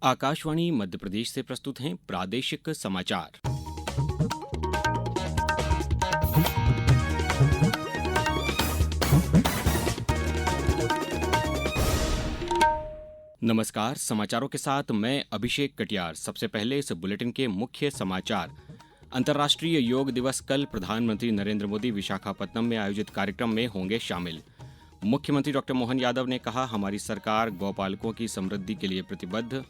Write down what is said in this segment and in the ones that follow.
आकाशवाणी मध्य प्रदेश से प्रस्तुत हैं प्रादेशिक समाचार। नमस्कार, समाचारों के साथ मैं अभिषेक कटियार। सबसे पहले इस बुलेटिन के मुख्य समाचार। अंतर्राष्ट्रीय योग दिवस कल प्रधानमंत्री नरेंद्र मोदी विशाखापत्तनम में आयोजित कार्यक्रम में होंगे शामिल। मुख्यमंत्री डॉक्टर मोहन यादव ने कहा, हमारी सरकार गौपालकों की समृद्धि के लिए प्रतिबद्ध।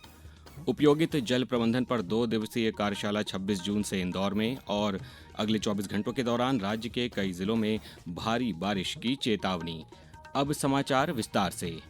उपयोगित जल प्रबंधन पर 2 दिवसीय कार्यशाला 26 जून से इंदौर में और अगले 24 घंटों के दौरान राज्य के कई जिलों में भारी बारिश की चेतावनी। अब समाचार विस्तार से।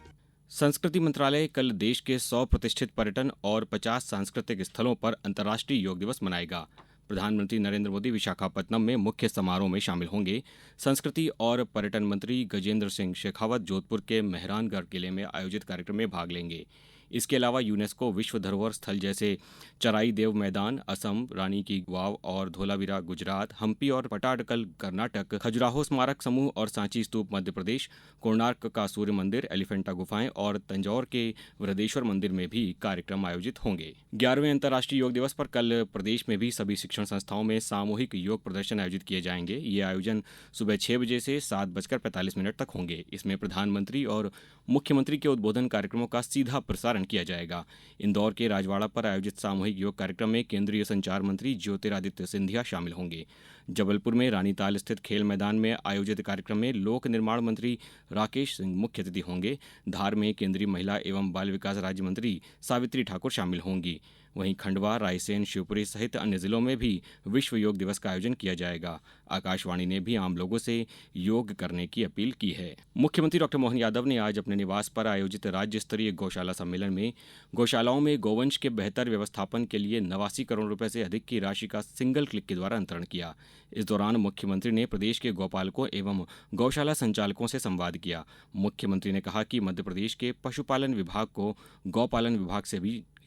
संस्कृति मंत्रालय कल देश के 100 प्रतिष्ठित पर्यटन और 50 सांस्कृतिक स्थलों पर अंतर्राष्ट्रीय योग दिवस मनाएगा। प्रधानमंत्री नरेंद्र मोदी विशाखापत्तनम में मुख्य समारोह में शामिल होंगे। संस्कृति और पर्यटन मंत्री गजेंद्र सिंह शेखावत जोधपुर के मेहरानगढ़ किले में आयोजित कार्यक्रम में भाग लेंगे। इसके अलावा यूनेस्को विश्व धरोहर स्थल जैसे चराई देव मैदान असम, रानी की वाव और धोलावीरा गुजरात, हम्पी और पटाडकल कर्नाटक, खजुराहो स्मारक समूह और सांची स्तूप मध्य प्रदेश, कोणार्क का सूर्य मंदिर, एलिफेंटा गुफाएं और तंजौर के वृहदेश्वर मंदिर में भी कार्यक्रम आयोजित होंगे। 11वें अंतर्राष्ट्रीय योग दिवस पर कल प्रदेश में भी सभी शिक्षण संस्थाओं में सामूहिक योग प्रदर्शन आयोजित किए जाएंगे। ये आयोजन सुबह 6 बजे से 7:45 तक होंगे। इसमें प्रधानमंत्री और मुख्यमंत्री के उद्बोधन कार्यक्रमों का सीधा प्रसारण किया जाएगा। इंदौर के राजवाड़ा पर आयोजित सामूहिक योग कार्यक्रम में केंद्रीय संचार मंत्री ज्योतिरादित्य सिंधिया शामिल होंगे। जबलपुर में रानीताल स्थित खेल मैदान में आयोजित कार्यक्रम में लोक निर्माण मंत्री राकेश सिंह मुख्य अतिथि होंगे। धार में केंद्रीय महिला एवं बाल विकास राज्य मंत्री सावित्री ठाकुर शामिल होंगी। वहीं खंडवा, रायसेन, शिवपुरी सहित अन्य जिलों में भी विश्व योग दिवस का आयोजन किया जाएगा। आकाशवाणी ने भी आम लोगों से योग करने की अपील की है। मुख्यमंत्री डॉक्टर मोहन यादव ने आज अपने निवास पर आयोजित राज्य स्तरीय गौशाला सम्मेलन में गौशालाओं में गोवंश के बेहतर व्यवस्थापन के लिए 89 करोड़ रुपए से अधिक की राशि का सिंगल क्लिक के द्वारा अंतरण किया। इस दौरान मुख्यमंत्री ने प्रदेश के गौपालकों एवं गौशाला संचालकों से संवाद किया। मुख्यमंत्री ने कहा कि मध्य प्रदेश के पशुपालन विभाग को गौपालन विभाग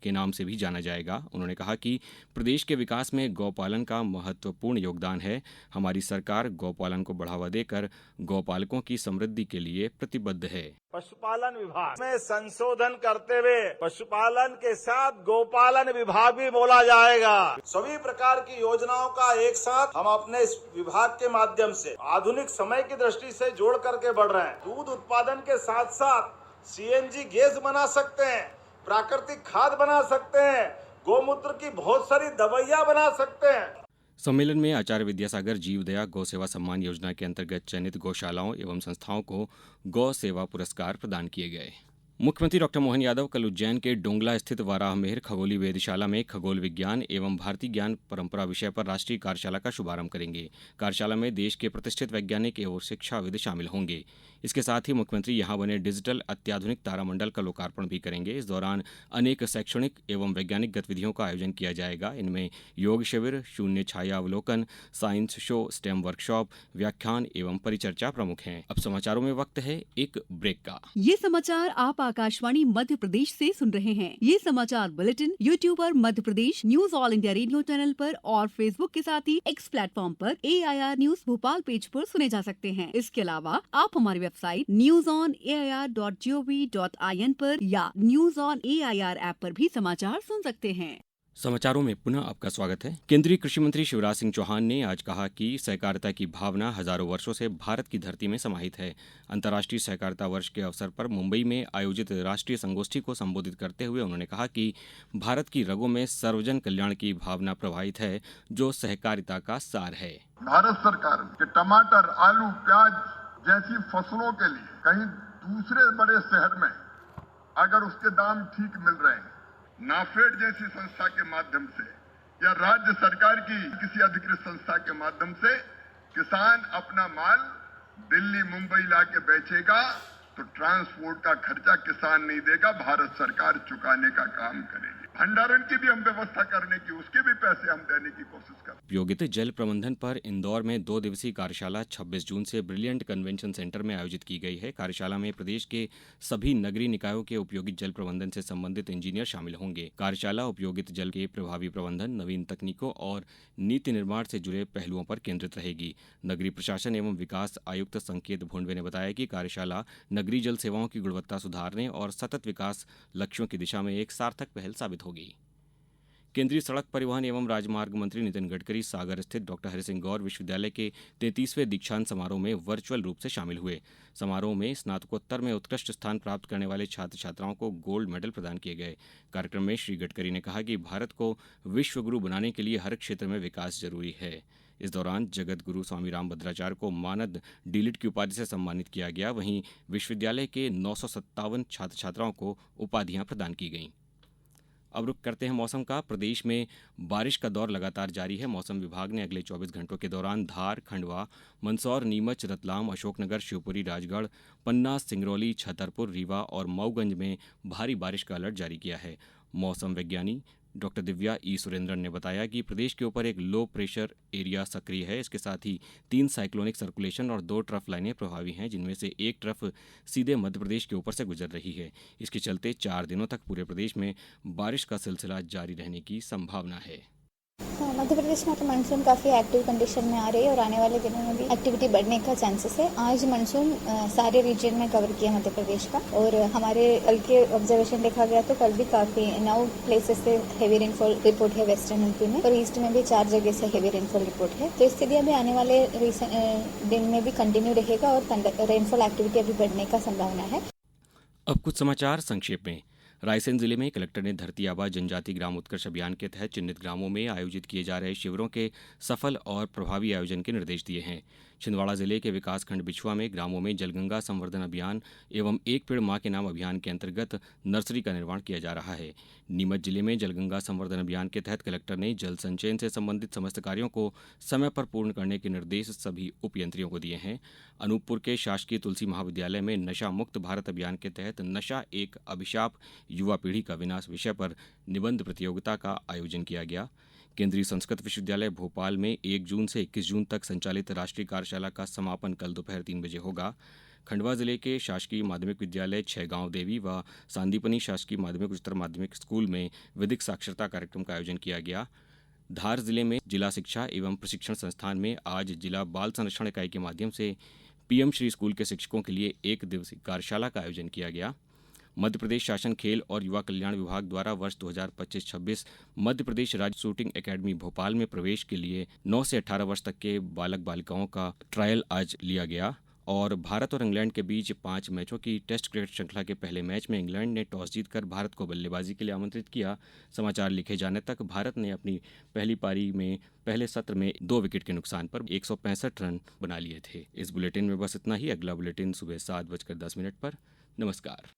के नाम से भी जाना जाएगा। उन्होंने कहा कि प्रदेश के विकास में गौपालन का महत्वपूर्ण योगदान है। हमारी सरकार गौपालन को बढ़ावा देकर गौपालकों की समृद्धि के लिए प्रतिबद्ध है। पशुपालन विभाग में संशोधन करते हुए पशुपालन के साथ गौपालन विभाग भी बोला जाएगा। सभी प्रकार की योजनाओं का एक साथ हम अपने इस विभाग के माध्यम से आधुनिक समय की दृष्टि से जोड़ करके बढ़ रहे हैं। दूध उत्पादन के साथ साथ CNG गैस बना सकते हैं, प्राकृतिक खाद बना सकते हैं, गोमूत्र की बहुत सारी दवाइयां बना सकते हैं। सम्मेलन में आचार्य विद्यासागर जीवदया गौ सेवा सम्मान योजना के अंतर्गत चयनित गौशालाओं एवं संस्थाओं को गौ सेवा पुरस्कार प्रदान किए गए। मुख्यमंत्री डॉक्टर मोहन यादव कल उज्जैन के डोंगला स्थित वाराहमेर खगोलीय वेधशाला में खगोल विज्ञान एवं भारतीय ज्ञान परंपरा विषय पर राष्ट्रीय कार्यशाला का शुभारंभ करेंगे। कार्यशाला में देश के प्रतिष्ठित वैज्ञानिक एवं शिक्षाविद शामिल होंगे। इसके साथ ही मुख्यमंत्री यहां बने डिजिटल अत्याधुनिक तारामंडल का लोकार्पण भी करेंगे। इस दौरान अनेक शैक्षणिक एवं वैज्ञानिक गतिविधियों का आयोजन किया जाएगा। इनमें योग शिविर, शून्य छाया अवलोकन, साइंस शो, स्टेम वर्कशॉप, व्याख्यान एवं परिचर्चा प्रमुख हैं। अब समाचारों में वक्त है एक ब्रेक का। ये समाचार आप आकाशवाणी मध्य प्रदेश से सुन रहे हैं। ये समाचार बुलेटिन यूट्यूब पर Madhya Pradesh news All India Radio channel पर और फेसबुक के साथ ही एक्स प्लेटफॉर्म पर AIR न्यूज भोपाल पेज पर सुने जा सकते हैं। इसके अलावा आप हमारी वेबसाइट newsonair.gov.in पर या न्यूज ऑन AIR ऐप पर भी समाचार सुन सकते हैं। समाचारों में पुनः आपका स्वागत है। केंद्रीय कृषि मंत्री शिवराज सिंह चौहान ने आज कहा कि सहकारिता की भावना हजारों वर्षों से भारत की धरती में समाहित है। अंतर्राष्ट्रीय सहकारिता वर्ष के अवसर पर मुंबई में आयोजित राष्ट्रीय संगोष्ठी को संबोधित करते हुए उन्होंने कहा कि भारत की रगों में सर्वजन कल्याण की भावना प्रवाहित है, जो सहकारिता का सार है। भारत सरकार के टमाटर, आलू, प्याज जैसी फसलों के लिए कहीं दूसरे बड़े शहर में अगर उसके दाम ठीक मिल रहे हैं, नाफेड जैसी संस्था के माध्यम से या राज्य सरकार की किसी अधिकृत संस्था के माध्यम से किसान अपना माल दिल्ली, मुंबई लाके बेचेगा तो ट्रांसपोर्ट का खर्चा किसान नहीं देगा, भारत सरकार चुकाने का काम करेगी। भंडारण की भी हम व्यवस्था करने की, उसके भी पैसे हम देने की कोशिश करें। उपयोगित जल प्रबंधन पर इंदौर में 2 दिवसीय कार्यशाला 26 जून से ब्रिलियंट कन्वेंशन सेंटर में आयोजित की गई है। कार्यशाला में प्रदेश के सभी नगरीय निकायों के उपयोगित जल प्रबंधन से संबंधित इंजीनियर शामिल होंगे। कार्यशाला उपयोगित जल के प्रभावी प्रबंधन, नवीन तकनीकों और नीति निर्माण से जुड़े पहलुओं पर केंद्रित रहेगी। नगरीय प्रशासन एवं विकास आयुक्त संकेत भोंडवे ने बताया कि कार्यशाला नगरीय जल सेवाओं की गुणवत्ता सुधारने और सतत विकास लक्ष्यों की दिशा में एक सार्थक पहल साबित होगी। केंद्रीय सड़क परिवहन एवं राजमार्ग मंत्री नितिन गडकरी सागर स्थित डॉक्टर हरिसिंह गौर विश्वविद्यालय के 33वें दीक्षांत समारोह में वर्चुअल रूप से शामिल हुए। समारोह में स्नातकोत्तर में उत्कृष्ट स्थान प्राप्त करने वाले छात्र छात्राओं को गोल्ड मेडल प्रदान किए गए। कार्यक्रम में श्री गडकरी ने कहा कि भारत को विश्व गुरु बनाने के लिए हर क्षेत्र में विकास जरूरी है। इस दौरान जगत गुरु स्वामी रामभद्राचार्य को मानद डीलिट की उपाधि से सम्मानित किया गया। वहीं विश्वविद्यालय के 957 छात्र छात्राओं को उपाधियां प्रदान की गईं। अब रुक करते हैं मौसम का। प्रदेश में बारिश का दौर लगातार जारी है। मौसम विभाग ने अगले 24 घंटों के दौरान धार, खंडवा, मंदसौर, नीमच, रतलाम, अशोकनगर, शिवपुरी, राजगढ़, पन्ना, सिंगरौली, छतरपुर, रीवा और मऊगंज में भारी बारिश का अलर्ट जारी किया है। मौसम विज्ञानी डॉक्टर दिव्या ई सुरेंद्रन ने बताया कि प्रदेश के ऊपर एक लो प्रेशर एरिया सक्रिय है। इसके साथ ही 3 साइक्लोनिक सर्कुलेशन और 2 ट्रफ लाइनें प्रभावी हैं, जिनमें से एक ट्रफ सीधे मध्य प्रदेश के ऊपर से गुजर रही है। इसके चलते 4 दिनों तक पूरे प्रदेश में बारिश का सिलसिला जारी रहने की संभावना है। मध्य प्रदेश में तो मानसून काफ़ी एक्टिव कंडीशन में आ रही है और आने वाले दिनों में भी एक्टिविटी बढ़ने का चांसेस है। आज मानसून सारे रीजन में कवर किया मध्य प्रदेश का, और हमारे कल के ऑब्जर्वेशन देखा गया तो कल भी काफ़ी 9 प्लेसेस से हेवी रेनफॉल रिपोर्ट है वेस्टर्न यूपी में, और ईस्ट में भी 4 जगह से हेवी रेनफॉल रिपोर्ट है। तो स्थिति अभी आने वाले दिन में भी कंटिन्यू रहेगा और रेनफॉल एक्टिविटी अभी बढ़ने का संभावना है। अब कुछ समाचार संक्षेप में। रायसेन जिले में कलेक्टर ने धरती आबा जनजाति ग्राम उत्कर्ष अभियान के तहत चिन्हित ग्रामों में आयोजित किए जा रहे शिविरों के सफल और प्रभावी आयोजन के निर्देश दिए हैं। छिंदवाड़ा जिले के विकासखंड बिछुआ में ग्रामों में जलगंगा संवर्धन अभियान एवं एक पेड़ मां के नाम अभियान के अंतर्गत नर्सरी का निर्माण किया जा रहा है। नीमच जिले में जलगंगा संवर्धन अभियान के तहत कलेक्टर ने जल संचयन से संबंधित समस्त कार्यों को समय पर पूर्ण करने के निर्देश सभी उपयंत्रियों को दिए हैं। अनूपपुर के शासकीय तुलसी महाविद्यालय में नशा मुक्त भारत अभियान के तहत नशा एक अभिशाप युवा पीढ़ी का विनाश विषय पर निबंध प्रतियोगिता का आयोजन किया गया। केंद्रीय संस्कृत विश्वविद्यालय भोपाल में 1 जून से 21 जून तक संचालित राष्ट्रीय कार्यशाला का समापन कल दोपहर 3 बजे होगा। खंडवा जिले के शासकीय माध्यमिक विद्यालय 6 गांव देवी व सांदीपनी शासकीय माध्यमिक उच्चतर माध्यमिक स्कूल में विधिक साक्षरता कार्यक्रम का आयोजन किया गया। धार जिले में जिला शिक्षा एवं प्रशिक्षण संस्थान में आज जिला बाल संरक्षण इकाई के माध्यम से पीएम श्री स्कूल के शिक्षकों के लिए 1 दिवसीय कार्यशाला का आयोजन किया गया। मध्य प्रदेश शासन खेल और युवा कल्याण विभाग द्वारा वर्ष 2025-26 मध्य प्रदेश राज्य शूटिंग एकेडमी भोपाल में प्रवेश के लिए 9 से 18 वर्ष तक के बालक बालिकाओं का ट्रायल आज लिया गया। और भारत और इंग्लैंड के बीच 5 मैचों की टेस्ट क्रिकेट श्रृंखला के पहले मैच में इंग्लैंड ने टॉस जीतकर भारत को बल्लेबाजी के लिए आमंत्रित किया। समाचार लिखे जाने तक भारत ने अपनी पहली पारी में पहले सत्र में 2 विकेट के नुकसान पर 165 रन बना लिए थे। इस बुलेटिन में बस इतना ही। अगला बुलेटिन सुबह 7:10 पर। नमस्कार।